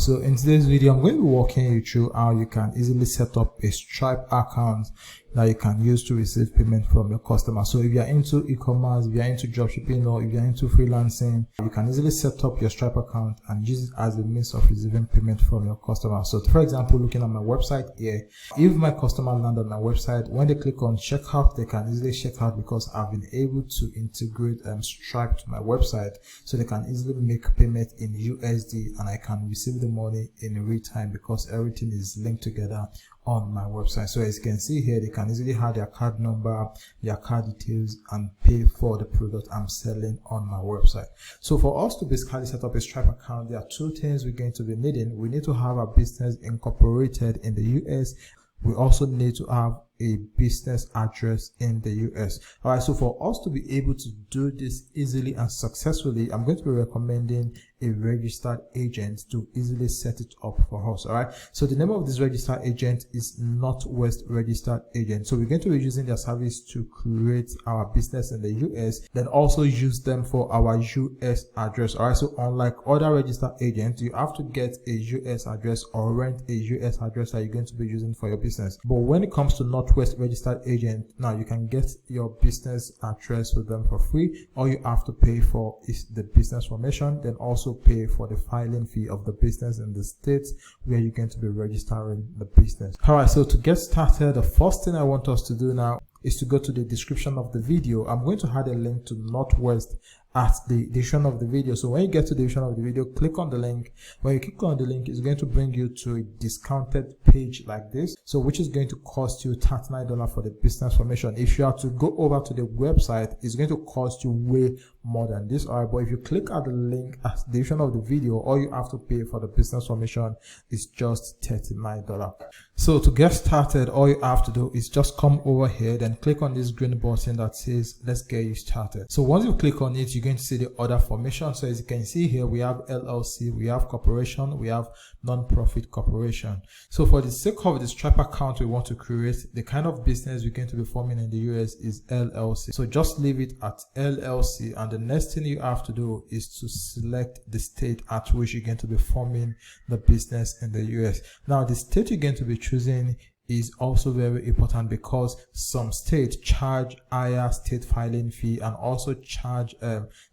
So in today's video, I'm going to be walking you through how you can easily set up a Stripe account that you can use to receive payment from your customers. So if you're into e-commerce, if you're into dropshipping, or if you're into freelancing, you can easily set up your Stripe account and use it as a means of receiving payment from your customers. So for example, looking at my website here, if my customer land on my website, when they click on checkout, they can easily check out because I've been able to integrate Stripe to my website, so they can easily make payment in USD and I can receive the money in real time because everything is linked together on my website. So as you can see here, they can easily have their card number, their card details, and pay for the product I'm selling on my website. So for us to basically set up a Stripe account, there are two things we're going to be needing. We need to have a business incorporated in the US. We also need to have a business address in the US. All right, so for us to be able to do this easily and successfully, I'm going to be recommending a registered agent to easily set it up for us. All right, so the name of this registered agent is Northwest Registered Agent. So we're going to be using their service to create our business in the US, then also use them for our US address. All right, so unlike other registered agents, you have to get a US address or rent a US address that you're going to be using for your business. But when it comes to Northwest Registered Agent, now you can get your business address with them for free. All you have to pay for is the business formation, then also pay for the filing fee of the business in the state where you're going to be registering the business. All right, so to get started, the first thing I want us to do now is to go to the description of the video. I'm going to add a link to Northwest at the description of the video. So when you get to the description of the video, click on the link. When you click on the link, it's going to bring you to a discounted page like this, so which is going to cost you $39 for the business formation. If you have to go over to the website, it's going to cost you way more than this. All right, but if you click at the link at the description of the video, all you have to pay for the business formation is just $39. So to get started, all you have to do is just come over here, then click on this green button that says let's get you started. So once you click on it, you're going to see the other formation. So as you can see here, we have LLC, we have corporation, we have non-profit corporation. So for the sake of the Stripe account we want to create, the kind of business we're going to be forming in the US is LLC. So just leave it at LLC, and the next thing you have to do is to select the state at which you're going to be forming the business in the US. Now the state you're going to be choosing is also very important because some states charge higher state filing fee and also charge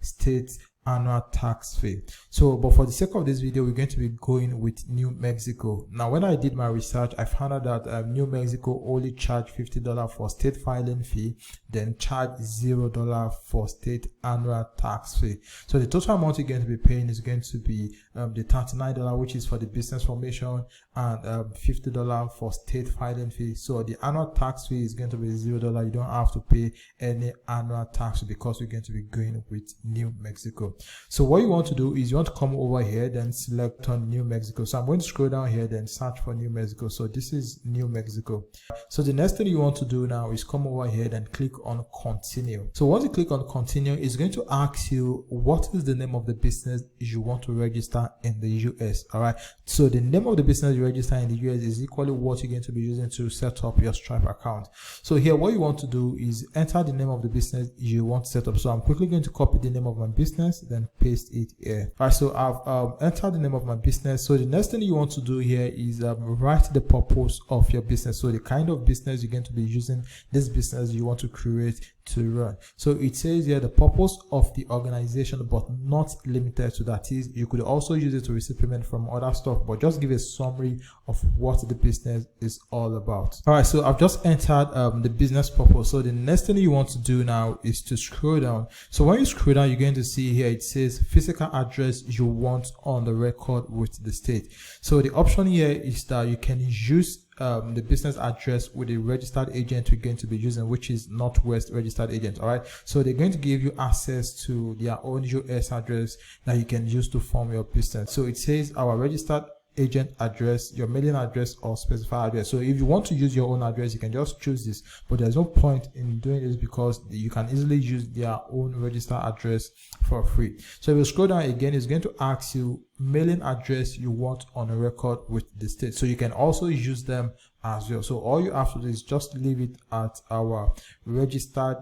state annual tax fee. So but for the sake of this video, we're going to be going with New Mexico. Now when I did my research, I found out that New Mexico only charge $50 for state filing fee, then charge $0 for state annual tax fee. So the total amount you're going to be paying is going to be the $39, which is for the business formation, and $50 for state filing fee. So the annual tax fee is going to be $0. You don't have to pay any annual tax because we're going to be going with New Mexico. So what you want to do is you want to come over here, then select on New Mexico. So I'm going to scroll down here, then search for New Mexico. So this is New Mexico. So the next thing you want to do now is come over here, then click on continue. So once you click on continue, it's going to ask you what is the name of the business you want to register in the US. All right, so the name of the business you register in the US is equally what you're going to be using to set up your Stripe account. So here what you want to do is enter the name of the business you want to set up. So I'm quickly going to copy the name of my business, then paste it here. All right, so I've entered the name of my business. So the next thing you want to do here is write the purpose of your business. So the kind of business you're going to be using this business you want to create to run. So it says here the purpose of the organization, but not limited to that. Is you could also use it to receive payment from other stuff, but just give a summary of what the business is all about. All right, so I've just entered the business purpose. So the next thing you want to do now is to scroll down. So when you scroll down, you're going to see here it says physical address you want on the record with the state. So the option here is that you can use the business address with a registered agent we're going to be using, which is Northwest Registered Agent. All right, so they're going to give you access to their own US address that you can use to form your business. So it says our registered agent address, your mailing address, or specified address. So if you want to use your own address, you can just choose this, but there's no point in doing this because you can easily use their own registered address for free. So if you scroll down again, it's going to ask you mailing address you want on a record with the state. So you can also use them as well. So all you have to do is just leave it at our registered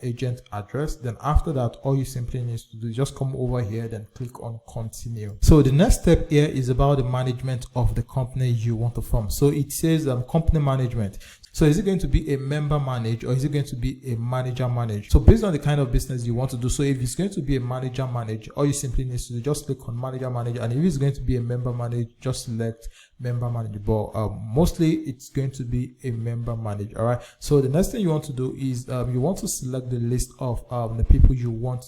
agent address. Then after that, all you simply need to do is just come over here, then click on continue. So the next step here is about the management of the company you want to form. So it says company management. So is it going to be a member manage, or is it going to be a manager manage? So based on the kind of business you want to do, so if it's going to be a manager manage, all you simply need to do, just click on manager manage, and if it's going to be a member manage, just select member manage. But mostly it's going to be a member manage. All right, so the next thing you want to do is you want to select the list of the people you want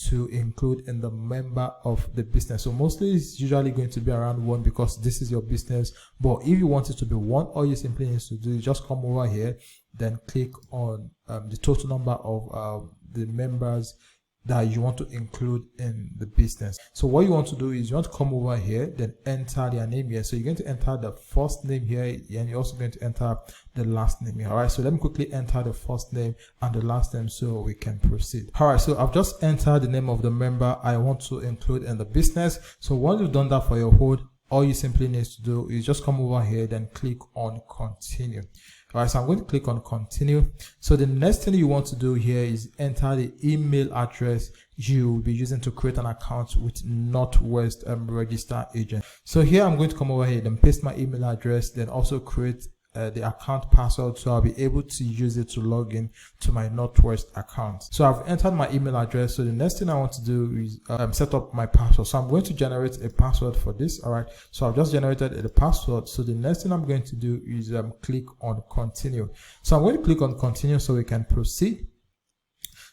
to include in the member of the business. So mostly it's usually going to be around 1 because this is your business. But if you want it to be 1, all you simply need to do is just come over here, then click on the total number of the members that you want to include in the business. So what you want to do is you want to come over here, then enter their name here. So you're going to enter the first name here, and you're also going to enter the last name here. All right, so let me quickly enter the first name and the last name so we can proceed. All right, so I've just entered the name of the member I want to include in the business. So once you've done that for your whole, all you simply need to do is just come over here, then click on continue. All right, so I'm going to click on continue. So the next thing you want to do here is enter the email address you will be using to create an account with Northwest registered agent. So here I'm going to come over here and paste my email address, then also create the account password, so I'll be able to use it to log in to my Northwest account. So I've entered my email address. So the next thing I want to do is set up my password. So I'm going to generate a password for this. All right, so I've just generated the password. So the next thing I'm going to do is click on continue. So I'm going to click on continue so we can proceed.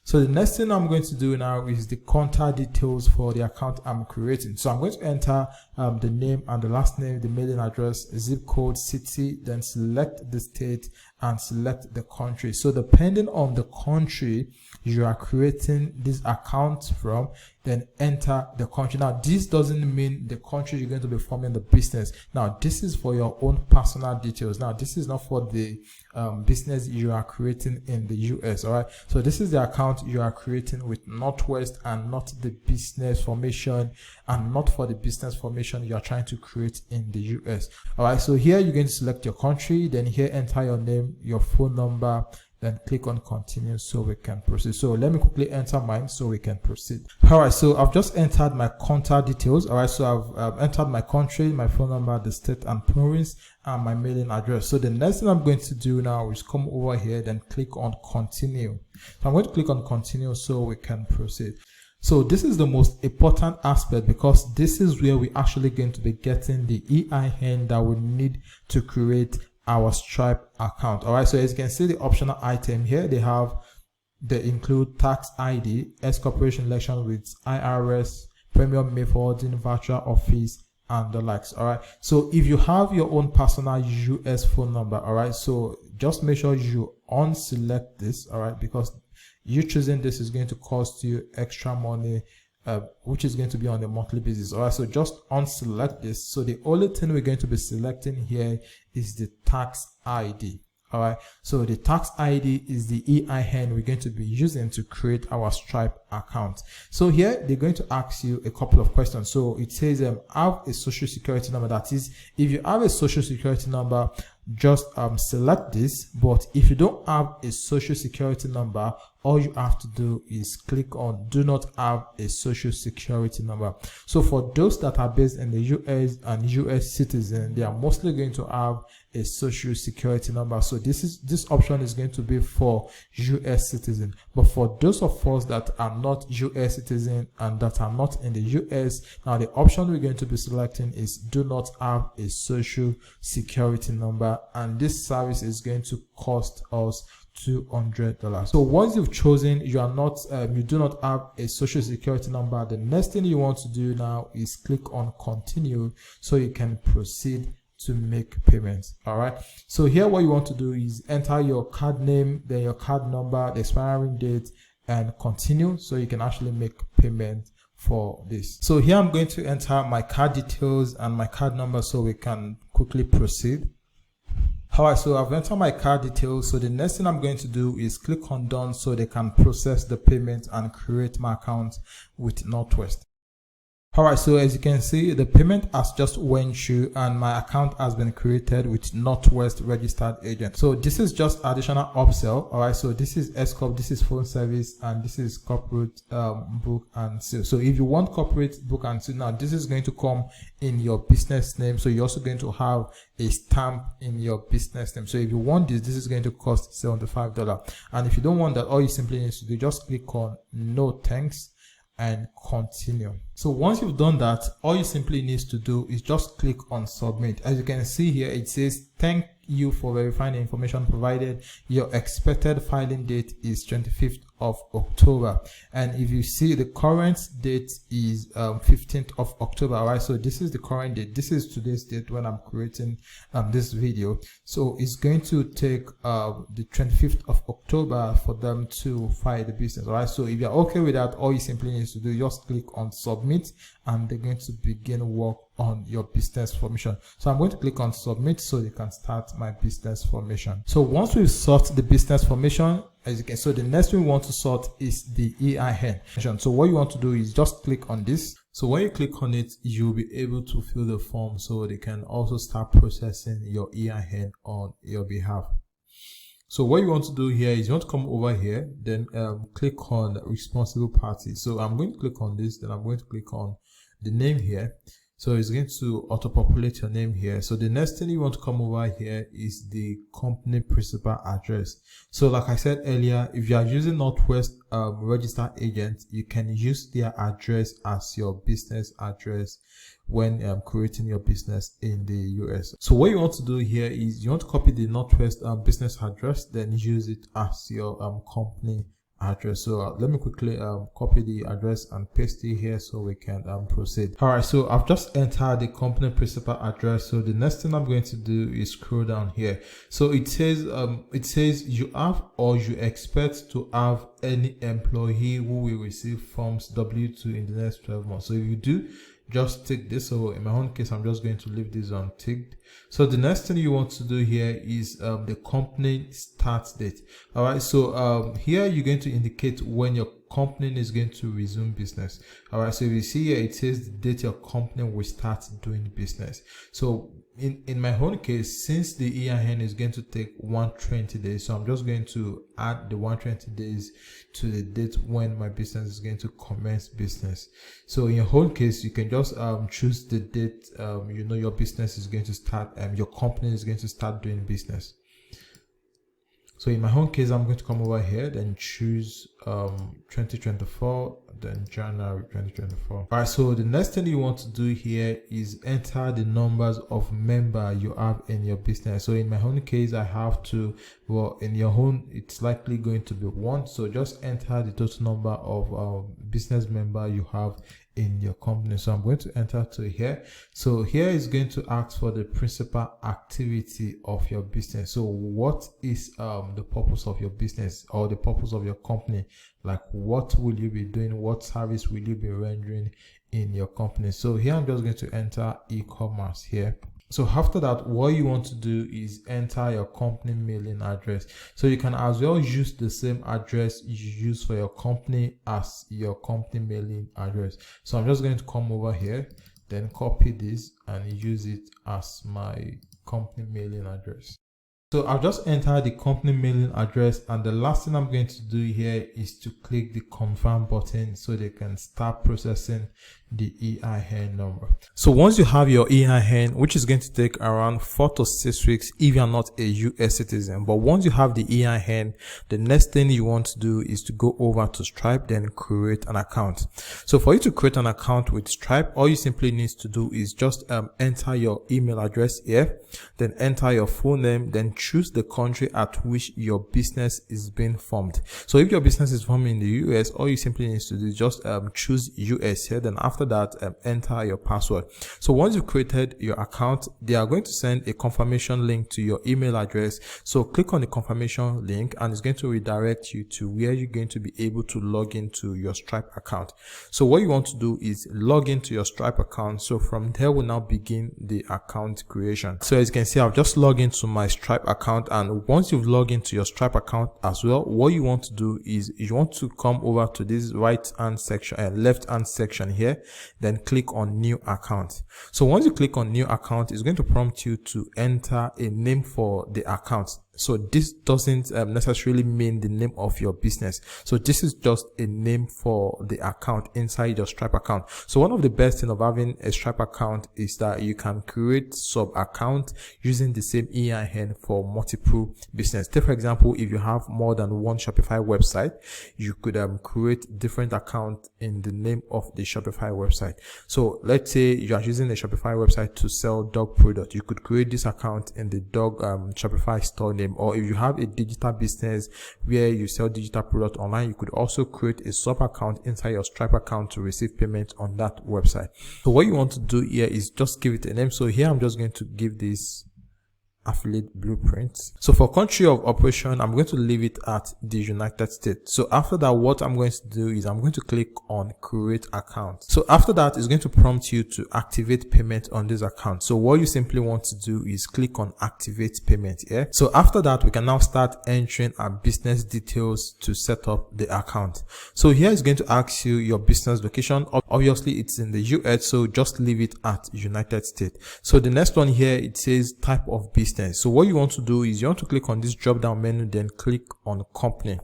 So the next thing I'm going to do now is the contact details for the account I'm creating. So I'm going to enter the name and the last name, the mailing address, zip code, city, then select the state and select the country. So depending on the country you are creating this account from, then enter the country. Now this doesn't mean the country you're going to be forming the business. Now this is for your own personal details. Now this is not for the business you are creating in the US. All right, so this is the account you are creating with Northwest, and not the business formation, and not for the business formation you are trying to create in the US. All right, so here you're going to select your country, then here enter your name, your phone number, then click on continue so we can proceed. So let me quickly enter mine so we can proceed. All right, so I've just entered my contact details. All right, so I've entered my country, my phone number, the state and province, and my mailing address. So the next thing I'm going to do now is come over here, then click on continue. So I'm going to click on continue so we can proceed. So this is the most important aspect, because this is where we're actually going to be getting the EIN that we need to create our Stripe account. All right, so as you can see, the optional item here, they include tax ID, S corporation election with IRS, premium mail forwarding, virtual office, and the likes. All right, so if you have your own personal US phone number, all right, so just make sure you unselect this, all right, because you choosing this is going to cost you extra money, which is going to be on a monthly basis. All right, so just unselect this. So the only thing we're going to be selecting here is the tax ID. All right, so the tax ID is the EIN we're going to be using to create our Stripe account. So here they're going to ask you a couple of questions. So it says have a social security number. That is, if you have a social security number, just select this. But if you don't have a social security number, all you have to do is click on do not have a social security number. So for those that are based in the US and US citizen, they are mostly going to have a social security number. So this option is going to be for US citizen. But for those of us that are not US citizen and that are not in the US, now the option we're going to be selecting is do not have a social security number, and this service is going to cost us $200. So once you've chosen you do not have a social security number, the next thing you want to do now is click on continue so you can proceed to make payments. All right, so here what you want to do is enter your card name, then your card number, the expiring date, and continue so you can actually make payment for this. So here I'm going to enter my card details and my card number so we can quickly proceed. All right, so I've entered my card details. So the next thing I'm going to do is click on done so they can process the payment and create my account with Northwest. All right, so as you can see, the payment has just went through and my account has been created with Northwest registered agent. So this is just additional upsell. All right, so this is S-Corp, this is phone service, and this is corporate book and seal. So if you want corporate book and seal, now this is going to come in your business name. So you're also going to have a stamp in your business name. So if you want this is going to cost $75. And if you don't want that, all you simply need to do, just click on no thanks and continue. So once you've done that, all you simply need to do is just click on submit. As you can see here, it says thank you for verifying the information provided. Your expected filing date is 25th of October, and if you see, the current date is 15th of October. All right, so this is the current date. This is today's date when I'm creating this video. So it's going to take the 25th of October for them to file the business. All right, so if you're okay with that, all you simply need to do, just click on submit and they're going to begin work on your business formation. So I'm going to click on submit so you can start my business formation. So once we've sorted the business formation, as you can, so the next thing we want to sort is the EIN. So what you want to do is just click on this. So when you click on it, you'll be able to fill the form so they can also start processing your EIN on your behalf. So what you want to do here is you want to come over here, then click on responsible party. So I'm going to click on this, then I'm going to click on the name here. So it's going to auto-populate your name here. So the next thing you want to come over here is the company principal address. So like I said earlier, if you are using Northwest registered agent, you can use their address as your business address when creating your business in the US. So what you want to do here is you want to copy the Northwest business address, then use it as your company address. So let me quickly copy the address and paste it here so we can proceed. All right, so I've just entered the company principal address. So the next thing I'm going to do is scroll down here. So it says you have or you expect to have any employee who will receive forms W2 in the next 12 months. So if you do, just tick this. So in my own case, I'm just going to leave this unticked. So the next thing you want to do here is the company start date. All right, so here you're going to indicate when your company is going to resume business. All right, so if you see here, it says the date your company will start doing business. So in my own case, since the EIN is going to take 120 days, so I'm just going to add the 120 days to the date when my business is going to commence business. So in your own case, you can just choose the date you know your business is going to start, your company is going to start doing business. So in my own case, I'm going to come over here, then choose 2024, then January 2024. All right, so the next thing you want to do here is enter the numbers of members you have in your business. So in my own case, I have to, well, in your own, it's likely going to be 1. So just enter the total number of business members you have in your company. So I'm going to enter to here. So here is going to ask for the principal activity of your business. So what is the purpose of your business or the purpose of your company? Like, what will you be doing? What service will you be rendering in your company? So here I'm just going to enter e-commerce here. So after that, what you want to do is enter your company mailing address. So you can as well use the same address you use for your company as your company mailing address. So I'm just going to come over here, then copy this and use it as my company mailing address. So I've just entered the company mailing address, and the last thing I'm going to do here is to click the confirm button so they can start processing the EIN number. So once you have your EIN, which is going to take around 4 to 6 weeks if you're not a US citizen, but once you have the EIN, the next thing you want to do is to go over to Stripe, then create an account. So for you to create an account with Stripe, all you simply need to do is just enter your email address here, then enter your full name, then choose the country at which your business is being formed. So if your business is formed in the US, all you simply need to do is just choose US here, then after that enter your password. So once you've created your account, they are going to send a confirmation link to your email address. So click on the confirmation link and it's going to redirect you to where you're going to be able to log into your Stripe account. So what you want to do is log into your Stripe account. So from there we'll now begin the account creation. So as you can see, I've just logged into my Stripe account, and once you've logged into your Stripe account as well, what you want to do is you want to come over to this right hand section and left hand section here, then click on new account. So once you click on new account, it's going to prompt you to enter a name for the account. So this doesn't necessarily mean the name of your business. So this is just a name for the account inside your Stripe account. So one of the best things of having a Stripe account is that you can create sub account using the same EIN for multiple business. Take for example, if you have more than one Shopify website, you could create different account in the name of the Shopify website. So let's say you are using a Shopify website to sell dog product. You could create this account in the dog Shopify store name. Or if you have a digital business where you sell digital product online, you could also create a sub account inside your Stripe account to receive payment on that website. So what you want to do here is just give it a name. So here I'm just going to give this affiliate blueprint. So for country of operation, I'm going to leave it at the United States. So after that, what I'm going to do is I'm going to click on create account. So after that, it's going to prompt you to activate payment on this account. So what you simply want to do is click on activate payment here. So after that, we can now start entering our business details to set up the account. So here is going to ask you your business location. Obviously it's in the US, so just leave it at United States. So the next one here, it says type of business. So what you want to do is you want to click on this drop down menu, then click on company.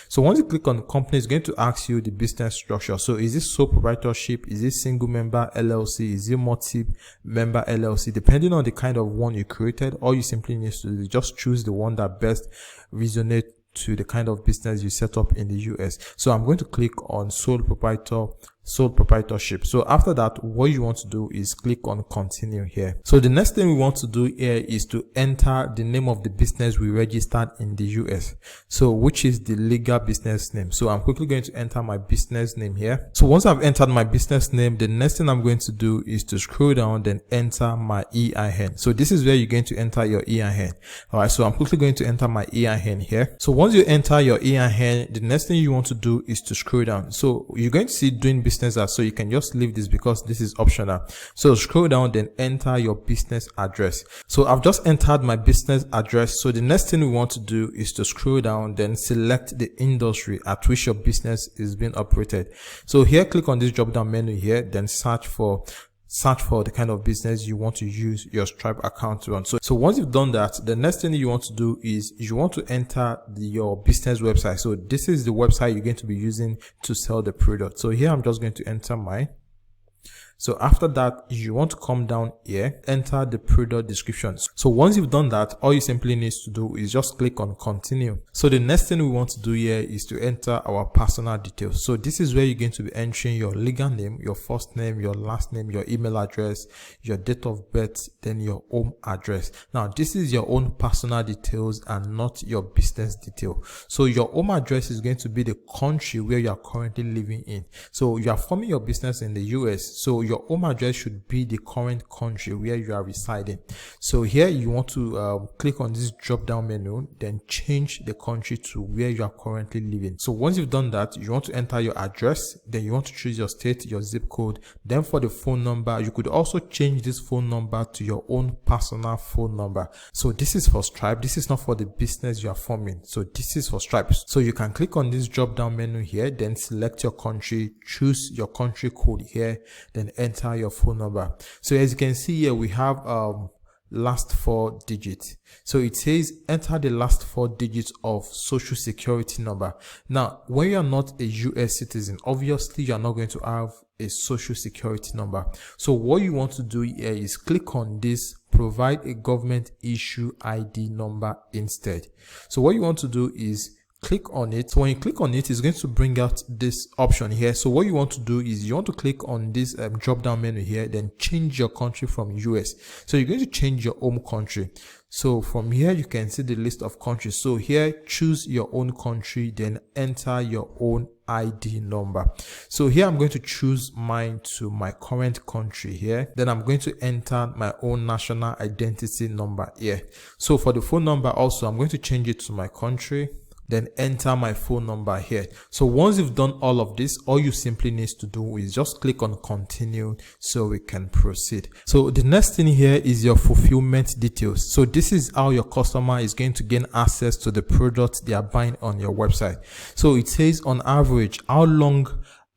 So once you click on company, it's going to ask you the business structure. So is this sole proprietorship? Is it single member LLC? Is it multi-member LLC? Depending on the kind of one you created, all you simply need to do is just choose the one that best resonates to the kind of business you set up in the US. So I'm going to click on sole proprietorship. So after that, what you want to do is click on continue here. So the next thing we want to do here is to enter the name of the business we registered in the US. So which is the legal business name. So I'm quickly going to enter my business name here. So once I've entered my business name, the next thing I'm going to do is to scroll down, then enter my EIN. So this is where you're going to enter your EIN. All right. So I'm quickly going to enter my EIN here. So once you enter your EIN, the next thing you want to do is to scroll down. So you're going to see doing business as, so you can just leave this because this is optional. So scroll down, then enter your business address. So I've just entered my business address. So the next thing we want to do is to scroll down, then select the industry at which your business is being operated. So here, click on this drop down menu here, then search for the kind of business you want to use your Stripe account to run. So once you've done that, the next thing you want to do is you want to enter your business website. So this is the website you're going to be using to sell the product. So here I'm just going to enter mine. So after that, you want to come down here, enter the product description. So once you've done that, all you simply need to do is just click on continue. So the next thing we want to do here is to enter our personal details. So this is where you're going to be entering your legal name, your first name, your last name, your email address, your date of birth, then your home address. Now, this is your own personal details and not your business detail. So your home address is going to be the country where you are currently living in. So you are forming your business in the US. So your home address should be the current country where you are residing. So here you want to click on this drop down menu, then change the country to where you are currently living. So once you've done that, you want to enter your address, then you want to choose your state, your zip code. Then for the phone number, you could also change this phone number to your own personal phone number. So this is for Stripe. This is not for the business you are forming. So this is for Stripe. So you can click on this drop down menu here, then select your country, choose your country code here, then enter your phone number. So as you can see here, we have last 4 digits. So it says enter the last 4 digits of social security number. Now, when you are not a US citizen, obviously you are not going to have a social security number. So what you want to do here is click on this provide a government issue ID number instead. So what you want to do is click on it. So when you click on it, it's going to bring out this option here. So what you want to do is you want to click on this drop down menu here, then change your country from US. So you're going to change your home country. So from here, you can see the list of countries. So here, choose your own country, then enter your own ID number. So here, I'm going to choose mine to my current country here. Then I'm going to enter my own national identity number here. So for the phone number also, I'm going to change it to my country. then enter my phone number here. So once you've done all of this, all you simply need to do is just click on continue so we can proceed. So the next thing here is your fulfillment details. So this is how your customer is going to gain access to the product they are buying on your website. So it says on average, how long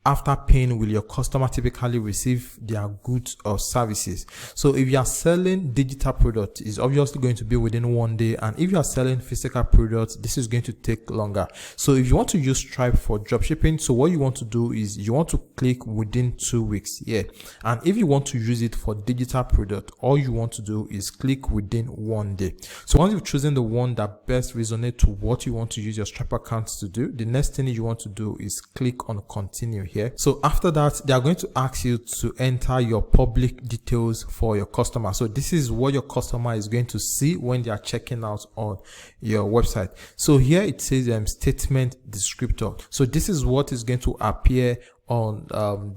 after paying will your customer typically receive their goods or services. So if you are selling digital products, it's obviously going to be within 1 day, and if you are selling physical products, this is going to take longer. So if you want to use Stripe for dropshipping, so what you want to do is you want to click within 2 weeks here, and if you want to use it for digital product, all you want to do is click within 1 day. So once you've chosen the one that best resonates to what you want to use your Stripe account to do, the next thing you want to do is click on continue here. So after that, they are going to ask you to enter your public details for your customer. So this is what your customer is going to see when they are checking out on your website. So here it says statement descriptor. So this is what is going to appear on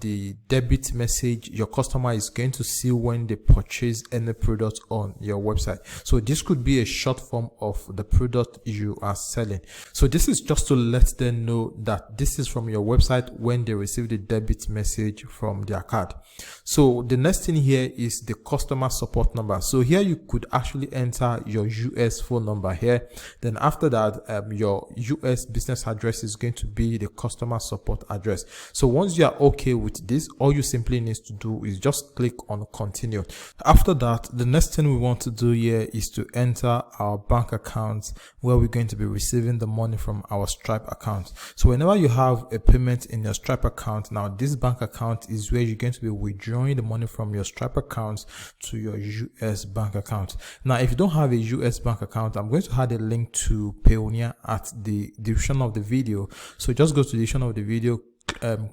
the debit message your customer is going to see when they purchase any product on your website. So this could be a short form of the product you are selling. So this is just to let them know that this is from your website when they receive the debit message from their card. So the next thing here is the customer support number. So here you could actually enter your US phone number here. Then after that, your US business address is going to be the customer support address. So once you are okay with this, all you simply need to do is just click on continue. After that, the next thing we want to do here is to enter our bank account where we're going to be receiving the money from our Stripe account. So whenever you have a payment in your Stripe account, now this bank account is where you're going to be withdrawing the money from your Stripe account to your US bank account. Now if you don't have a US bank account, I'm going to add a link to Payoneer at the description of the video. So just go to the description of the video,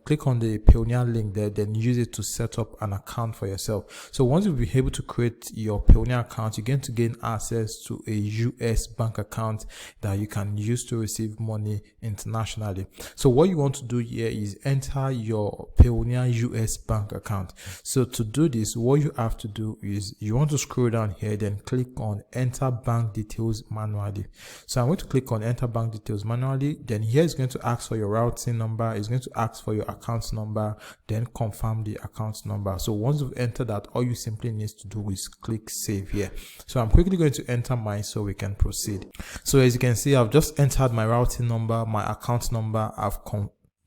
click on the Payoneer link there, then use it to set up an account for yourself. So once you'll be able to create your Payoneer account, you're going to gain access to a US bank account that you can use to receive money internationally. So what you want to do here is enter your Payoneer US bank account. So to do this, what you have to do is you want to scroll down here, then click on enter bank details manually. So I'm going to click on enter bank details manually. Then here it's going to ask for your routing number. It's going to ask for your account number, then confirm the account number. So once you've entered that, all you simply need to do is click save here. So I'm quickly going to enter mine so we can proceed. So as you can see, I've just entered my routing number, my account number,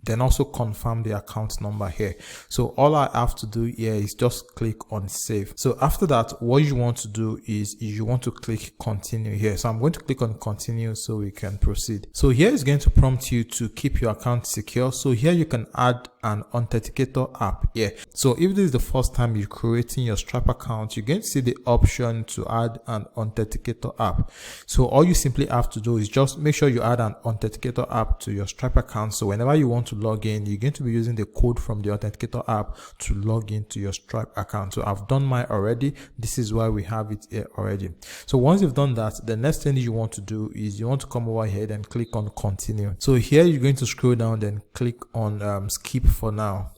then also confirm the account number here. So all I have to do here is just click on save. So after that, what you want to do is you want to click continue here. So I'm going to click on continue so we can proceed. So here is going to prompt you to keep your account secure. So here you can add an authenticator app here. So if this is the first time you're creating your Stripe account, you're going to see the option to add an authenticator app. So all you simply have to do is just make sure you add an authenticator app to your Stripe account. So whenever you want to log in, you're going to be using the code from the authenticator app to log into your Stripe account. So I've done mine already. This is why we have it here already. So once you've done that, the next thing you want to do is you want to come over here and click on continue. So here you're going to scroll down, then click on skip for now.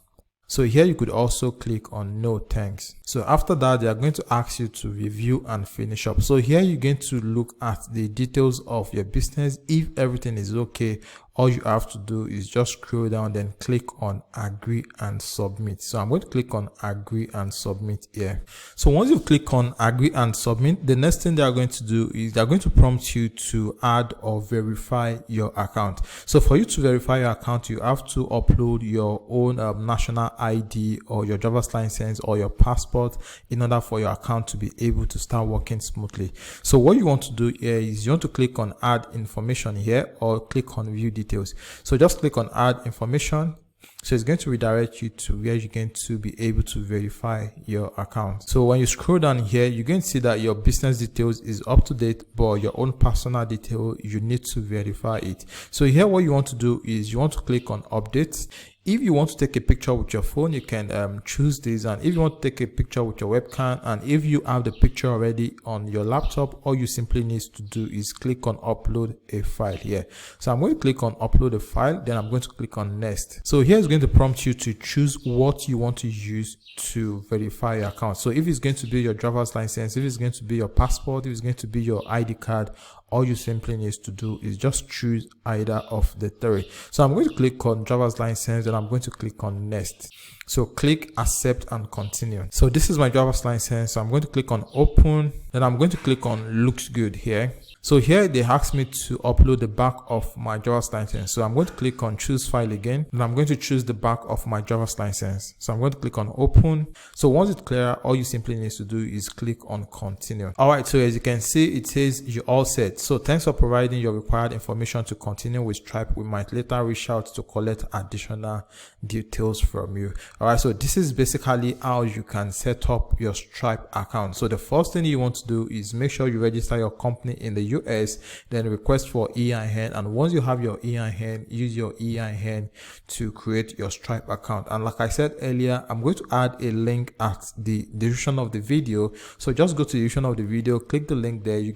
So here you could also click on no thanks. So after that, they are going to ask you to review and finish up. So here you're going to look at the details of your business. If everything is okay, all you have to do is just scroll down, then click on agree and submit. So I'm going to click on agree and submit here. So once you click on agree and submit, the next thing they are going to do is they're going to prompt you to add or verify your account. So for you to verify your account, you have to upload your own national ID or your driver's license or your passport in order for your account to be able to start working smoothly. So what you want to do here is you want to click on add information here or click on view details. So just click on add information. So it's going to redirect you to where you're going to be able to verify your account. So when you scroll down here, you're going to see that your business details is up to date, but your own personal detail, you need to verify it. So here what you want to do is you want to click on updates. If you want to take a picture with your phone, you can choose this, and if you want to take a picture with your webcam, and if you have the picture already on your laptop, all you simply need to do is click on upload a file here. So I'm going to click on upload a file, then I'm going to click on next. So here it's going to prompt you to choose what you want to use to verify your account. So if it's going to be your driver's license, if it's going to be your passport, if it's going to be your ID card, all you simply need to do is just choose either of the three. So I'm going to click on driver's license, and I'm going to click on next. So click accept and continue. So this is my driver's license. So I'm going to click on open. Then I'm going to click on looks good here. So here they ask me to upload the back of my driver's license. So I'm going to click on choose file again, and I'm going to choose the back of my driver's license. So I'm going to click on open. So once it's clear, all you simply need to do is click on continue. All right, so as you can see, it says you're all set. So thanks for providing your required information to continue with Stripe. We might later reach out to collect additional details from you. All right, so this is basically how you can set up your Stripe account. So the first thing you want to do is make sure you register your company in the US, then request for EIN, and once you have your EIN, use your EIN to create your Stripe account. And like I said earlier, I'm going to add a link at the description of the video. So just go to the description of the video, click the link there. You